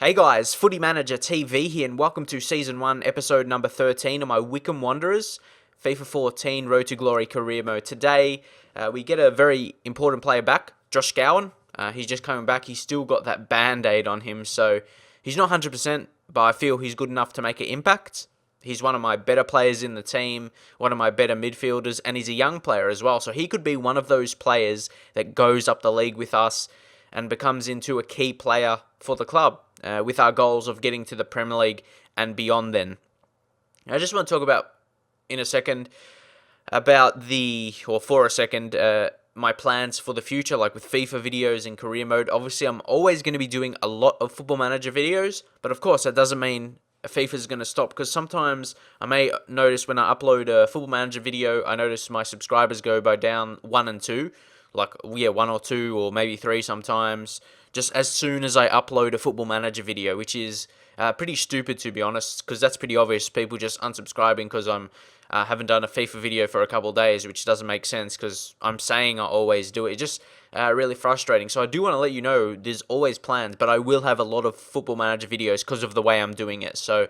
Hey guys, Footy Manager TV here, and welcome to Season 1, Episode number 13 of my Wycombe Wanderers FIFA 14 Road to Glory career mode. Today, we get a very important player back, Josh Gowan. He's just coming back. He's still got that band-aid on him, so he's not 100%, but I feel he's good enough to make an impact. He's one of my better players in the team, one of my better midfielders, and he's a young player as well, so he could be one of those players that goes up the league with us and becomes into a key player for the club, with our goals of getting to the Premier League and beyond then. I just want to talk about, in a second, for a second, my plans for the future, like with FIFA videos in career mode. Obviously, I'm always going to be doing a lot of Football Manager videos, but of course, that doesn't mean FIFA is going to stop, because sometimes I may notice when I upload a Football Manager video, I notice my subscribers go by down 1 and 2, like, 1 or 2 or maybe 3 sometimes, just as soon as I upload a Football Manager video, which is pretty stupid, to be honest, because that's pretty obvious. People just unsubscribing because I'm haven't done a FIFA video for a couple of days, which doesn't make sense because I'm saying I always do it. It's just really frustrating. So I do want to let you know there's always plans, but I will have a lot of Football Manager videos because of the way I'm doing it. So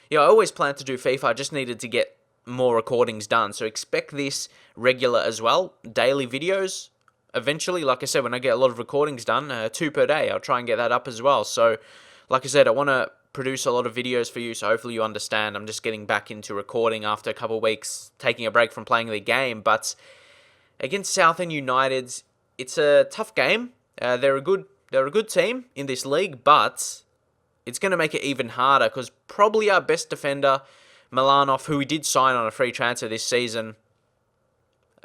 yeah, I always plan to do FIFA. I just needed to get more recordings done. So expect this regular as well, daily videos. Eventually, like I said, when I get a lot of recordings done, 2 per day, I'll try and get that up as well. So, like I said, I want to produce a lot of videos for you, so hopefully you understand. I'm just getting back into recording after a couple of weeks, taking a break from playing the game. But against Southern Utd, it's a tough game. They're a good team in this league, but it's going to make it even harder because probably our best defender, Milanov, who we did sign on a free transfer this season,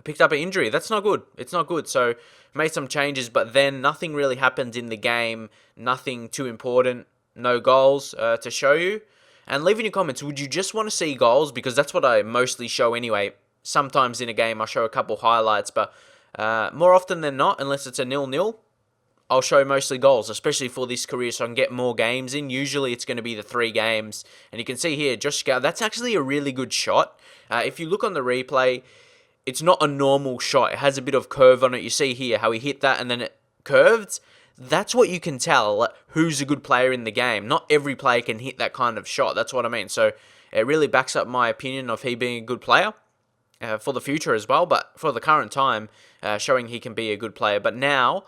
picked up an injury. That's not good. It's not good. So made some changes, but then nothing really happened in the game. Nothing too important. No goals to show you. And leave in your comments, would you just want to see goals? Because that's what I mostly show anyway. Sometimes in a game, I'll show a couple highlights, but more often than not, unless it's a 0-0, I'll show mostly goals, especially for this career, so I can get more games in. Usually it's going to be the 3 games. And you can see here, Josh Gowan, that's actually a really good shot. If you look on the replay, it's not a normal shot. It has a bit of curve on it. You see here how he hit that and then it curved. That's what you can tell who's a good player in the game. Not every player can hit that kind of shot. That's what I mean. So it really backs up my opinion of he being a good player for the future as well. But for the current time, showing he can be a good player. But now,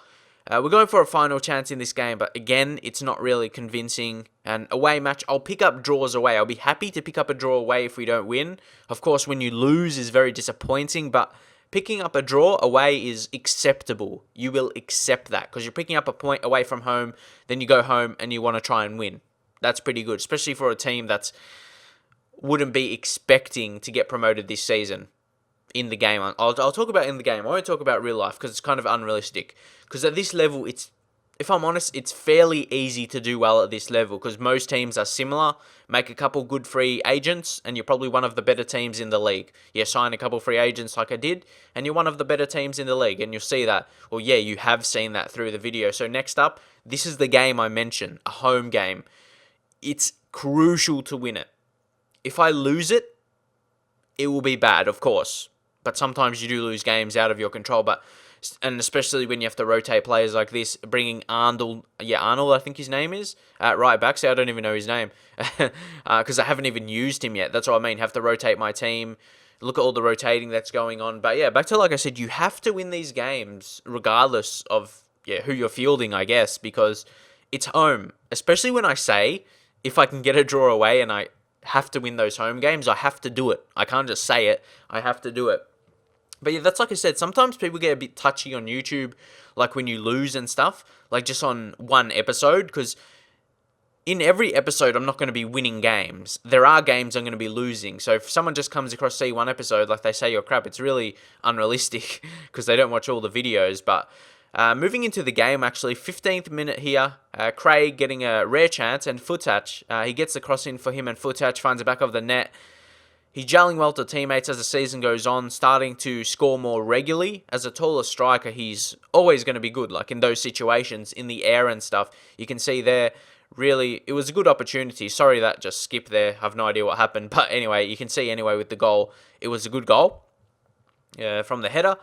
we're going for a final chance in this game, but again, it's not really convincing. An away match, I'll pick up draws away. I'll be happy to pick up a draw away if we don't win. Of course, when you lose is very disappointing, but picking up a draw away is acceptable. You will accept that because you're picking up a point away from home, then you go home and you want to try and win. That's pretty good, especially for a team that wouldn't be expecting to get promoted this season. In the game, I'll talk about in the game. I won't talk about real life because it's kind of unrealistic. Because at this level, if I'm honest, it's fairly easy to do well at this level because most teams are similar. Make a couple good free agents, and you're probably one of the better teams in the league. Yeah, sign a couple free agents like I did, and you're one of the better teams in the league, and you'll see that. Well, yeah, you have seen that through the video. So next up, this is the game I mentioned, a home game. It's crucial to win it. If I lose it, it will be bad, of course. But sometimes you do lose games out of your control. And especially when you have to rotate players like this, bringing Arnold, I think his name is, right back. See, I don't even know his name because I haven't even used him yet. That's what I mean. Have to rotate my team. Look at all the rotating that's going on. But yeah, back to like I said, you have to win these games regardless of who you're fielding, I guess, because it's home. Especially when I say if I can get a draw away and I have to win those home games, I have to do it. I can't just say it. I have to do it. But yeah, that's like I said, sometimes people get a bit touchy on YouTube, like when you lose and stuff, like just on one episode, because in every episode, I'm not going to be winning games. There are games I'm going to be losing. So if someone just comes across, see one episode, like they say you're crap, it's really unrealistic because they don't watch all the videos. But moving into the game, actually, 15th minute here, Craig getting a rare chance, and Futach, he gets the cross in for him, and Futach finds the back of the net. He's gelling well to teammates as the season goes on, starting to score more regularly. As a taller striker, he's always going to be good, like in those situations, in the air and stuff. You can see there, really, it was a good opportunity. Sorry that just skipped there. I have no idea what happened. But anyway, you can see anyway with the goal, it was a good goal from the header.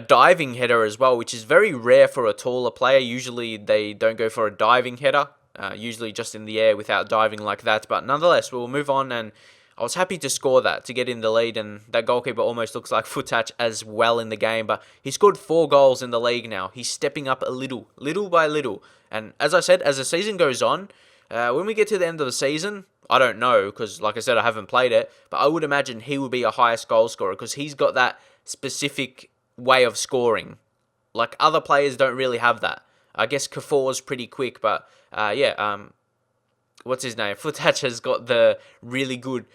Diving header as well, which is very rare for a taller player. Usually they don't go for a diving header. usually just in the air without diving like that. But nonetheless, we'll move on, and I was happy to score that, to get in the lead, and that goalkeeper almost looks like Futach as well in the game, but he scored 4 goals in the league now. He's stepping up a little by little, and as I said, as the season goes on, when we get to the end of the season, I don't know, because like I said, I haven't played it, but I would imagine he will be a highest goal scorer, because he's got that specific way of scoring. Like, other players don't really have that. I guess Kafor's pretty quick, but what's his name? Futach has got the really good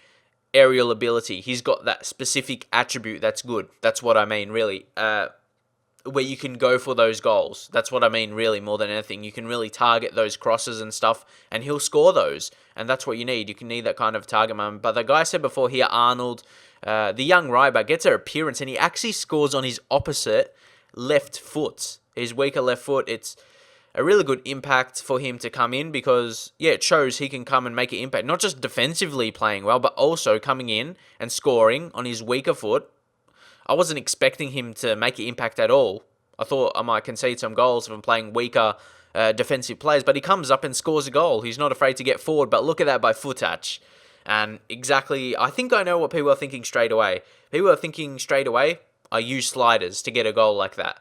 aerial ability. He's got that specific attribute that's good. That's what I mean, really. Where you can go for those goals. That's what I mean, really, more than anything. You can really target those crosses and stuff, and he'll score those. And that's what you need. You can need that kind of target man. But the guy said before here, Arnold, the young right back, gets an appearance, and he actually scores on his opposite left foot. His weaker left foot. It's a really good impact for him to come in, because, yeah, it shows he can come and make an impact. Not just defensively playing well, but also coming in and scoring on his weaker foot. I wasn't expecting him to make an impact at all. I thought I might concede some goals if I'm playing weaker defensive players, but he comes up and scores a goal. He's not afraid to get forward, but look at that by Futach. And exactly, I think I know what people are thinking straight away. People are thinking straight away, I use sliders to get a goal like that.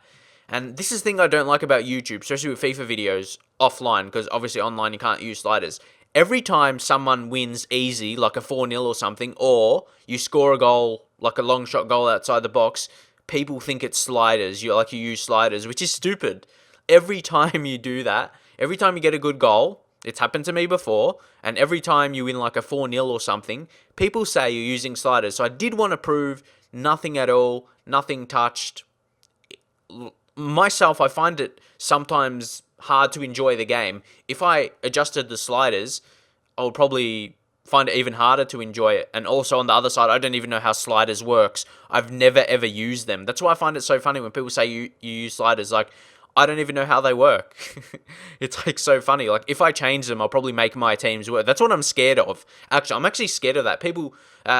And this is the thing I don't like about YouTube, especially with FIFA videos offline, because obviously online you can't use sliders. Every time someone wins easy, like a 4-0 or something, or you score a goal, like a long shot goal outside the box, people think it's sliders. You use sliders, which is stupid. Every time you do that, every time you get a good goal, it's happened to me before, and every time you win like a 4-0 or something, people say you're using sliders. So I did want to prove nothing at all, nothing touched. Myself, I find it sometimes hard to enjoy the game. If I adjusted the sliders, I would probably find it even harder to enjoy it. And also on the other side, I don't even know how sliders works. I've never ever used them. That's why I find it so funny when people say you use sliders. Like, I don't even know how they work. It's like so funny. Like, if I change them, I'll probably make my teams work. That's what I'm scared of. Actually, I'm actually scared of that. People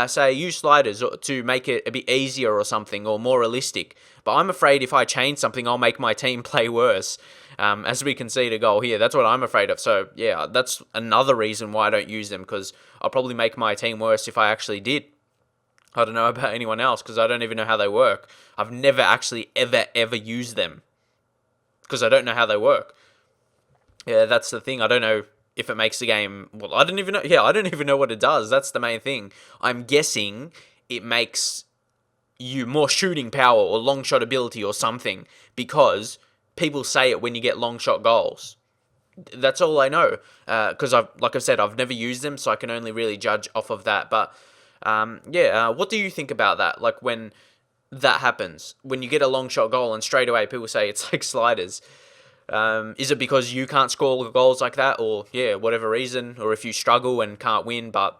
say use sliders to make it a bit easier or something, or more realistic. But I'm afraid if I change something, I'll make my team play worse. As we concede a goal here. That's what I'm afraid of. So, yeah, that's another reason why I don't use them, because I'll probably make my team worse if I actually did. I don't know about anyone else, because I don't even know how they work. I've never actually ever used them, because I don't know how they work. Yeah, that's the thing. I don't know if it makes the game... Well, I don't even know. Yeah, I don't even know what it does. That's the main thing. I'm guessing it makes you more shooting power or long shot ability or something, because people say it when you get long shot goals. That's all I know. Because, like I said, I've never used them, so I can only really judge off of that. But, what do you think about that? Like, when that happens, when you get a long shot goal and straight away people say it's like sliders. Is it because you can't score goals like that, or whatever reason, or if you struggle and can't win? But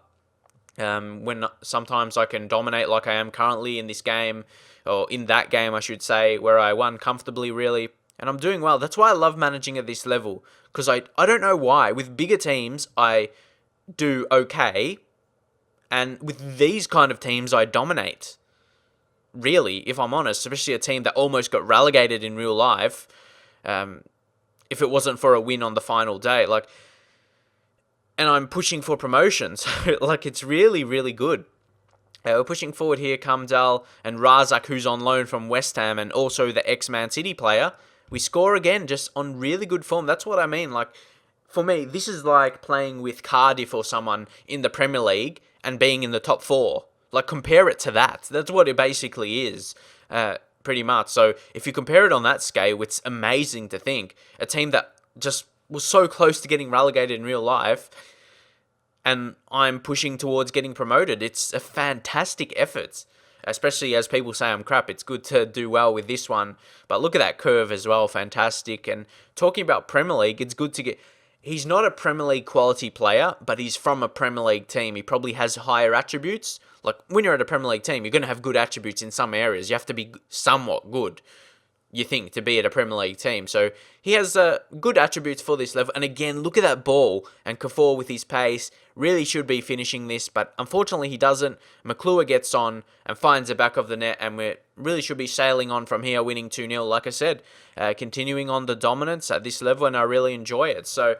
when sometimes I can dominate like I am currently in this game, or in that game I should say, where I won comfortably really, and I'm doing well. That's why I love managing at this level, because I don't know why. With bigger teams I do okay, and with these kind of teams I dominate. Really, if I'm honest, especially a team that almost got relegated in real life, if it wasn't for a win on the final day, and I'm pushing for promotion, so it's really, really good. We're pushing forward here, Kamdal and Razak, who's on loan from West Ham, and also the ex-Man City player. We score again, just on really good form. That's what I mean. For me, this is like playing with Cardiff or someone in the Premier League and being in the top 4. Compare it to that. That's what it basically is, pretty much. So, if you compare it on that scale, it's amazing to think. A team that just was so close to getting relegated in real life, and I'm pushing towards getting promoted. It's a fantastic effort. Especially as people say I'm crap, it's good to do well with this one. But look at that curve as well, fantastic. And talking about Premier League, it's good to get... He's not a Premier League quality player, but he's from a Premier League team. He probably has higher attributes. When you're at a Premier League team, you're going to have good attributes in some areas. You have to be somewhat good, you think, to be at a Premier League team. So he has good attributes for this level. And again, look at that ball. And Kafour with his pace really should be finishing this, but unfortunately he doesn't. McClure gets on and finds the back of the net, and we really should be sailing on from here, winning 2-0. Like I said, continuing on the dominance at this level, and I really enjoy it. So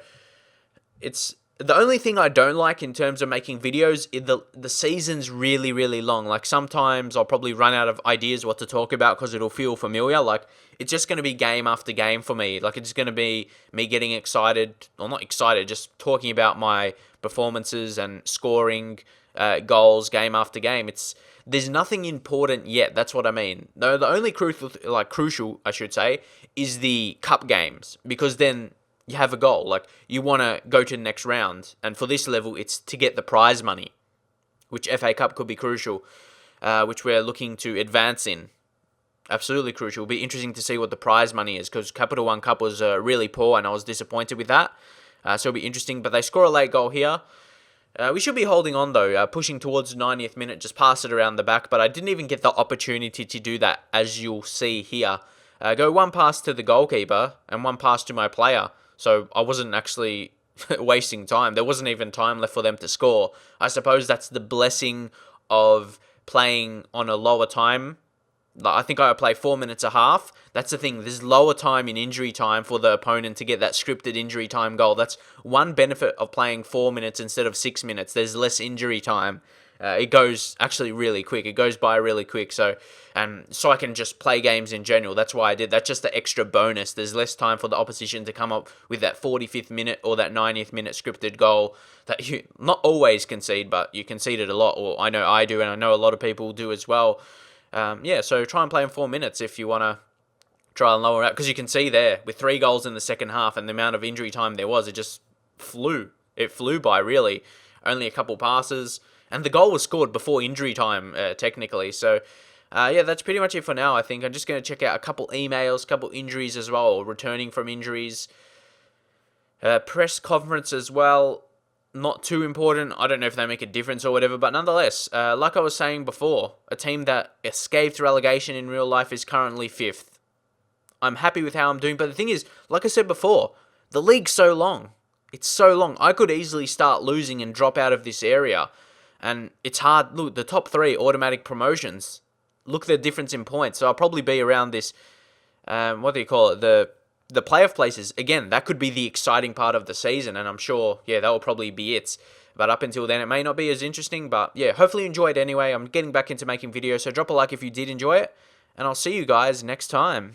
it's the only thing I don't like in terms of making videos is the season's really, really long. Like, sometimes I'll probably run out of ideas what to talk about because it'll feel familiar. Like, it's just going to be game after game for me. Like, it's going to be me getting excited, or not excited, just talking about my performances and scoring goals game after game. There's nothing important yet. That's what I mean. No, the only crucial, I should say, is the cup games, because then you have a goal. Like, you want to go to the next round, and for this level, it's to get the prize money, which FA Cup could be crucial, which we're looking to advance in. Absolutely crucial. It'll be interesting to see what the prize money is, because Capital One Cup was really poor, and I was disappointed with that. So it'll be interesting. But they score a late goal here. We should be holding on, though, pushing towards the 90th minute, just pass it around the back, but I didn't even get the opportunity to do that, as you'll see here. Go one pass to the goalkeeper and one pass to my player. So I wasn't actually wasting time. There wasn't even time left for them to score. I suppose that's the blessing of playing on a lower time. I think I play 4 minutes a half. That's the thing. There's lower time in injury time for the opponent to get that scripted injury time goal. That's one benefit of playing 4 minutes instead of 6 minutes. There's less injury time. It goes actually really quick. It goes by really quick. So I can just play games in general. That's why I did. That's just the extra bonus. There's less time for the opposition to come up with that 45th minute or that 90th minute scripted goal that you not always concede, but you concede it a lot. Or I know I do, and I know a lot of people do as well. So try and play in 4 minutes if you want to try and lower out. Because you can see there, with 3 goals in the second half and the amount of injury time there was, it just flew. It flew by, really. Only a couple passes. And the goal was scored before injury time, technically. So, that's pretty much it for now, I think. I'm just going to check out a couple emails, couple injuries as well, returning from injuries. Press conference as well. Not too important. I don't know if they make a difference or whatever, but nonetheless, like I was saying before, a team that escaped relegation in real life is currently 5th. I'm happy with how I'm doing, but the thing is, like I said before, the league's so long. It's so long. I could easily start losing and drop out of this area. And it's hard. Look, the top 3 automatic promotions. Look at the difference in points. So I'll probably be around this, what do you call it? The playoff places. Again, that could be the exciting part of the season. And I'm sure, that will probably be it. But up until then, it may not be as interesting. But hopefully you enjoyed anyway. I'm getting back into making videos. So drop a like if you did enjoy it. And I'll see you guys next time.